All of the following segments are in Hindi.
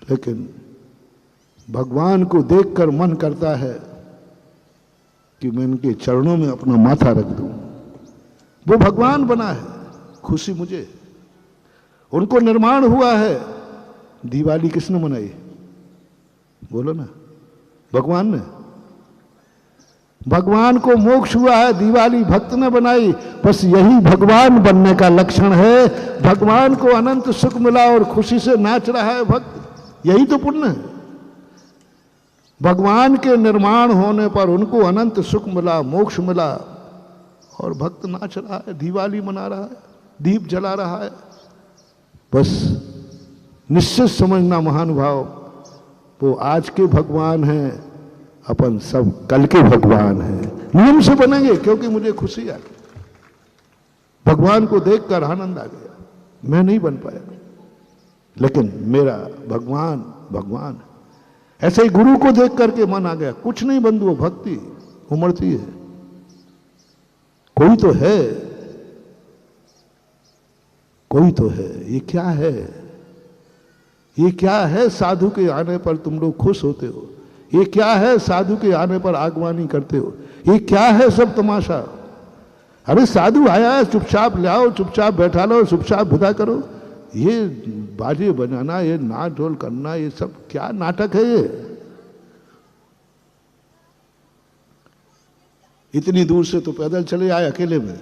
लेकिन भगवान को देखकर मन करता है कि मैं इनके चरणों में अपना माथा रख दूं। वो भगवान बना है, खुशी मुझे। उनको निर्माण हुआ है। दिवाली किसने मनाई? बोलो ना, भगवान ने। भगवान को मोक्ष हुआ है, दिवाली भक्त ने बनाई। बस यही भगवान बनने का लक्षण है। भगवान को अनंत सुख मिला और खुशी से नाच रहा है भक्त, यही तो पुण्य है। भगवान के निर्माण होने पर उनको अनंत सुख मिला, मोक्ष मिला, और भक्त नाच रहा है, दिवाली मना रहा है, दीप जला रहा है। बस निश्चित समझना महानुभाव, वो आज के भगवान हैं, अपन सब कल के भगवान हैं। नियम से बनेंगे क्योंकि मुझे खुशी आ गई, भगवान को देखकर आनंद आ गया। मैं नहीं बन पाया, लेकिन मेरा भगवान भगवान। ऐसे ही गुरु को देख करके मन आ गया। कुछ नहीं बंधुओं, भक्ति उमड़ती है। कोई तो है, कोई तो है। ये क्या है? ये क्या है? साधु के आने पर तुम लोग खुश होते हो। ये क्या है? साधु के आने पर आगवानी करते हो। ये क्या है सब तमाशा? अरे साधु आया है, चुपचाप ले आओ, चुपचाप बैठा लो, चुपचाप विदा करो। ये बाजे बजाना, ये नाच ढोल करना, ये सब क्या नाटक है ये? इतनी दूर से तो पैदल चले आए अकेले में,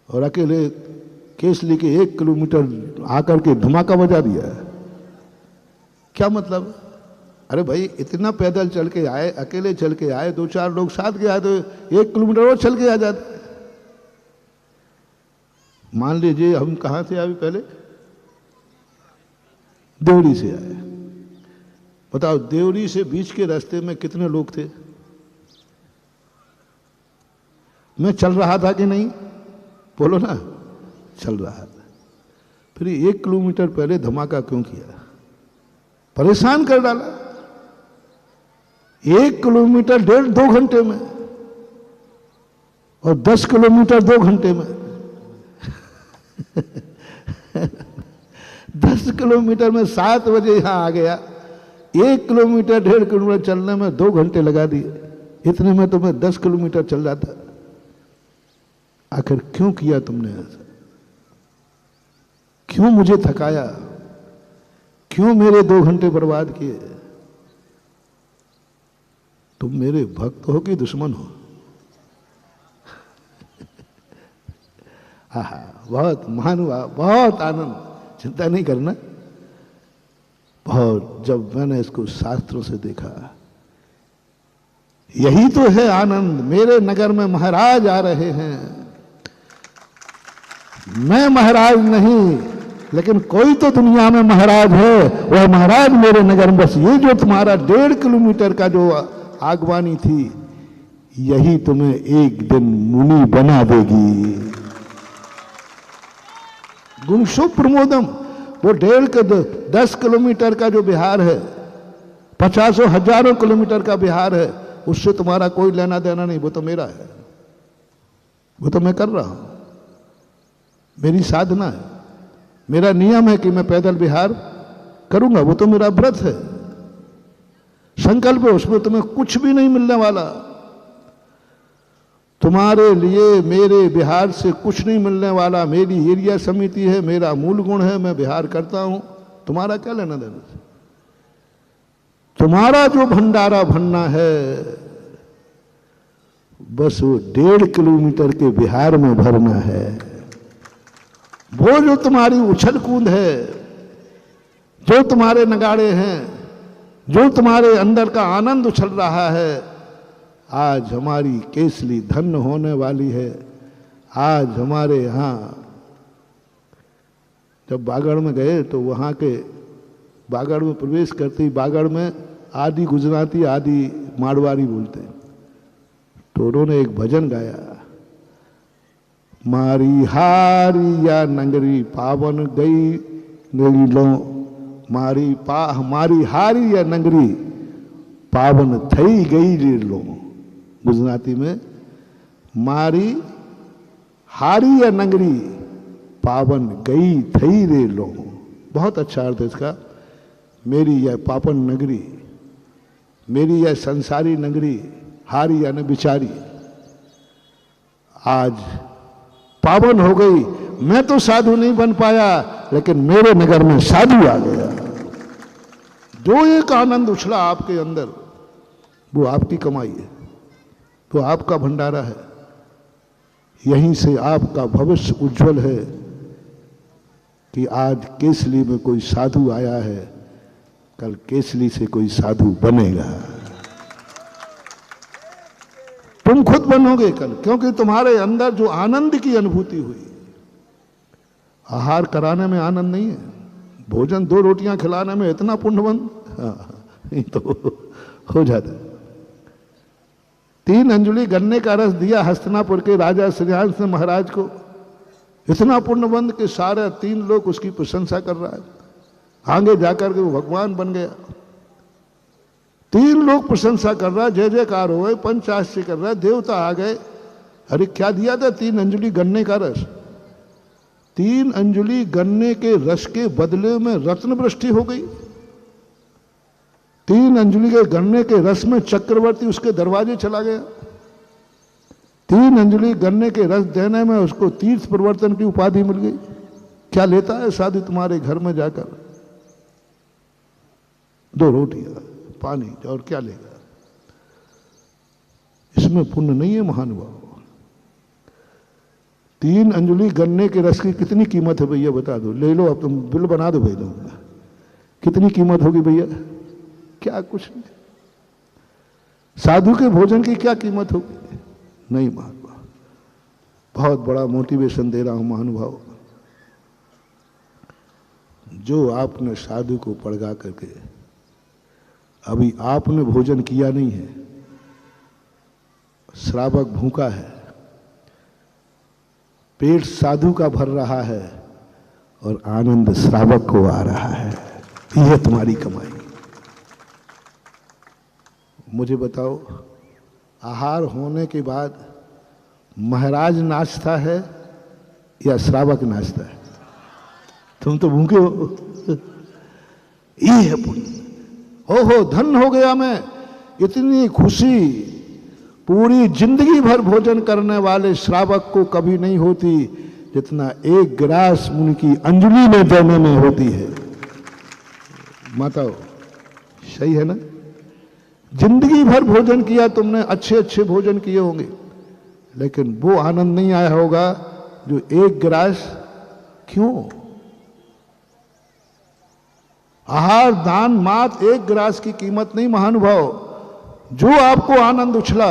और अकेले केसली के 1 किलोमीटर आकर के धमाका बजा दिया है। क्या मतलब? अरे भाई, इतना पैदल चल के आए, अकेले चल के आए, 2-4 लोग साथ गए तो 1 किलोमीटर और चल के आ जाते। मान लीजिए हम कहां से आए? पहले देवरी से आए। बताओ, देवरी से बीच के रास्ते में कितने लोग थे? मैं चल रहा था कि नहीं? बोलो ना, चल रहा था। फिर 1 किलोमीटर पहले धमाका क्यों किया? परेशान कर डाला। 1 किलोमीटर 1.5-2 घंटे में, और 10 किलोमीटर 2 घंटे में। 10 किलोमीटर में 7 बजे यहां आ गया। 1 किलोमीटर 1.5 किलोमीटर चलने में 2 घंटे लगा दिए। इतने में तो मैं 10 किलोमीटर चल जाता। आखिर क्यों किया तुमने ऐसा? क्यों मुझे थकाया? क्यों मेरे 2 घंटे बर्बाद किए? तुम मेरे भक्त हो कि दुश्मन हो? आहा, बहुत महानुभाव, बहुत आनंद। चिंता नहीं करना। बहुत, जब मैंने इसको शास्त्रों से देखा, यही तो है आनंद। मेरे नगर में महाराज आ रहे हैं। मैं महाराज नहीं, लेकिन कोई तो दुनिया में महाराज है। वह महाराज मेरे नगर में। बस ये जो तुम्हारा 1.5 किलोमीटर का जो आगवानी थी, यही तुम्हें एक दिन मुनि बना देगी। गुणशो प्रमोदम। वो 10 किलोमीटर का जो बिहार है, 50 हजारों किलोमीटर का बिहार है, उससे तुम्हारा कोई लेना देना नहीं। वो तो मेरा है, वो तो मैं कर रहा हूं। मेरी साधना है, मेरा नियम है कि मैं पैदल बिहार करूंगा। वो तो मेरा व्रत है, संकल्प है। उसमें तुम्हें कुछ भी नहीं मिलने वाला। तुम्हारे लिए मेरे बिहार से कुछ नहीं मिलने वाला। मेरी एरिया समिति है, मेरा मूल गुण है, मैं बिहार करता हूं। तुम्हारा क्या लेना देना? तुम्हारा जो भंडारा भरना है, बस वो 1.5 किलोमीटर के बिहार में भरना है। वो जो तुम्हारी उछल कूद है, जो तुम्हारे नगाड़े हैं, जो तुम्हारे अंदर का आनंद उछल रहा है, आज हमारी केसली धन्य होने वाली है। आज हमारे यहाँ जब बागड़ में गए तो वहाँ के बागड़ में प्रवेश करते ही बागड़ में आदि गुजराती आदि मारवाड़ी बोलते हैं। तो उन्होंने एक भजन गाया, मारी हारी या नगरी पावन गई लो, मारी हारी या नगरी पावन थई गई लो। गुजराती में मारी हारी या नगरी पावन गई थई रे लो। बहुत अच्छा अर्थ है इसका। मेरी यह पापन नगरी, मेरी यह संसारी नगरी हारी या न बिचारी आज पावन हो गई। मैं तो साधु नहीं बन पाया, लेकिन मेरे नगर में साधु आ गया। जो एक आनंद उछला आपके अंदर, वो आपकी कमाई है, वो आपका भंडारा है। यहीं से आपका भविष्य उज्जवल है कि आज केसली में कोई साधु आया है, कल केसली से कोई साधु बनेगा। तुम खुद बनोगे कल, क्योंकि तुम्हारे अंदर जो आनंद की अनुभूति हुई। आहार कराने में आनंद नहीं है, भोजन 2 रोटियां खिलाने में इतना पुण्यवंत नहीं तो हो जाता। 3 अंजुली गन्ने का रस दिया हस्तिनापुर के राजा श्रीहंस ने महाराज को, इतना पुण्यवंत कि सारे 3 लोग उसकी प्रशंसा कर रहा है। आगे जाकर के वो भगवान बन गया। 3 लोग प्रशंसा कर रहा है, जय जयकार हो गए, पंचाश्य कर रहा है, देवता आ गए। अरे क्या दिया था? 3 अंजुली गन्ने का रस। 3 अंजुली गन्ने के रस के बदले में रत्न वृष्टि हो गई। 3 अंजुली के गन्ने के रस में चक्रवर्ती उसके दरवाजे चला गया। 3 अंजुली गन्ने के रस देने में उसको तीर्थ प्रवर्तन की उपाधि मिल गई। क्या लेता है साधु तुम्हारे घर में जाकर? 2 रोटियां, पानी, और क्या लेगा? इसमें पुण्य नहीं है महानुभाव। 3 अंजुली गन्ने के रस की कितनी कीमत है भैया बता दो। ले लो, अब तुम बिल बना दो भैया। कितनी कीमत होगी भैया? क्या? कुछ नहीं। साधु के भोजन की क्या कीमत होगी? नहीं महानुभाव। बहुत बड़ा मोटिवेशन दे रहा हूं महानुभाव। जो आपने साधु को पड़गा करके, अभी आपने भोजन किया नहीं है, श्रावक भूखा है, पेट साधु का भर रहा है और आनंद श्रावक को आ रहा है। यह तुम्हारी कमाई। मुझे बताओ, आहार होने के बाद महाराज नाचता है या श्रावक नाचता है? तुम तो भूखे हो। ये है पुण्य। हो धन हो गया मैं। इतनी खुशी पूरी जिंदगी भर भोजन करने वाले श्रावक को कभी नहीं होती जितना 1 गिलास मुनि की अंजलि में देने में होती है। माताओ, सही है ना? जिंदगी भर भोजन किया तुमने, अच्छे अच्छे भोजन किए होंगे, लेकिन वो आनंद नहीं आया होगा जो 1 गिलास। क्यों? आहार दान मात 1 गिलास की कीमत नहीं महानुभाव। जो आपको आनंद उछला,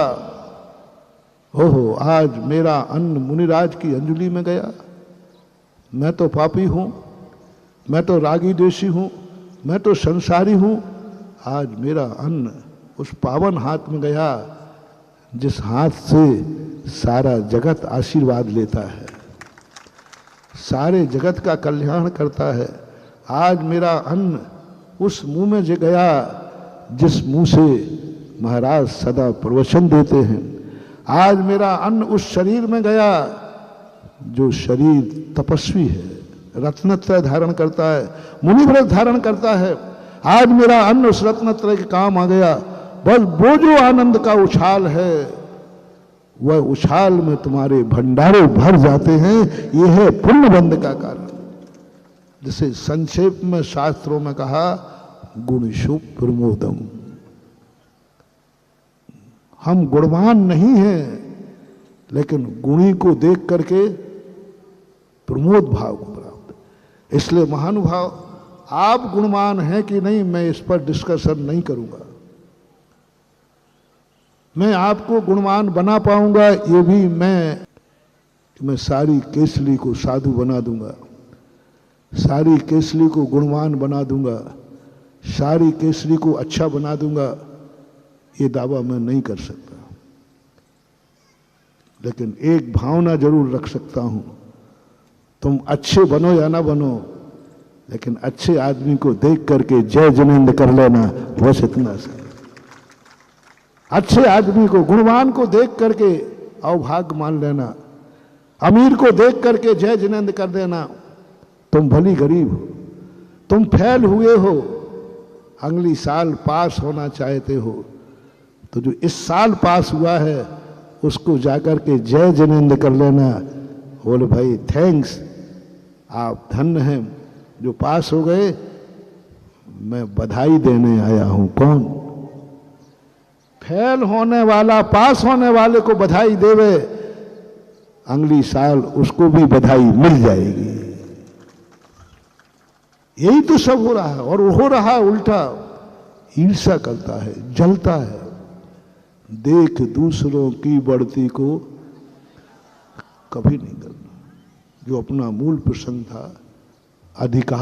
ओहो आज मेरा अन्न मुनिराज की अंजलि में गया, मैं तो पापी हूं, मैं तो रागी द्वेषी हूं, मैं तो संसारी हूं, आज मेरा अन्न उस पावन हाथ में गया जिस हाथ से सारा जगत आशीर्वाद लेता है, सारे जगत का कल्याण करता है। आज मेरा अन्न उस मुंह में गया जिस मुंह से महाराज सदा प्रवचन देते हैं। आज मेरा अन्न उस शरीर में गया जो शरीर तपस्वी है, रत्नत्रय धारण करता है, मुनिव्रत धारण करता है। आज मेरा अन्न उस रत्नत्रय के काम आ गया। बस वो जो आनंद का उछाल है, वह उछाल में तुम्हारे भंडारे भर जाते हैं। यह है पुण्य बंध का कारण। जिसे संक्षेप में शास्त्रों में कहा, गुणेषु प्रमोदम। हम गुणवान नहीं हैं, लेकिन गुणी को देख करके प्रमोद भाव को प्राप्त। इसलिए महानुभाव, आप गुणवान हैं कि नहीं मैं इस पर डिस्कशन नहीं करूंगा। मैं आपको गुणवान बना पाऊंगा ये भी मैं सारी केसली को साधु बना दूंगा, सारी केसली को गुणवान बना दूंगा, सारी केसली को अच्छा बना दूंगा, ये दावा मैं नहीं कर सकता। लेकिन एक भावना जरूर रख सकता हूं, तुम अच्छे बनो या ना बनो, लेकिन अच्छे आदमी को देख करके जय जिनेंद्र कर लेना, बस इतना सा। अच्छे आदमी को, गुणवान को देख करके अवभाग्य मान लेना, अमीर को देख करके जय जिनेंद्र कर देना। तुम भली गरीब हो, तुम फैल हुए हो, अगली साल पास होना चाहते हो तो जो इस साल पास हुआ है उसको जाकर के जय जिनेंद्र कर लेना, बोले भाई थैंक्स, आप धन्य हैं जो पास हो गए, मैं बधाई देने आया हूं। कौन? फेल होने वाला पास होने वाले को बधाई देवे, अगली साल उसको भी बधाई मिल जाएगी। यही तो सब हो रहा है, और हो रहा उल्टा, ईर्ष्या करता है, जलता है। देख दूसरों की बढ़ती को कभी नहीं करना। जो अपना मूल प्रसंग था, अधिकार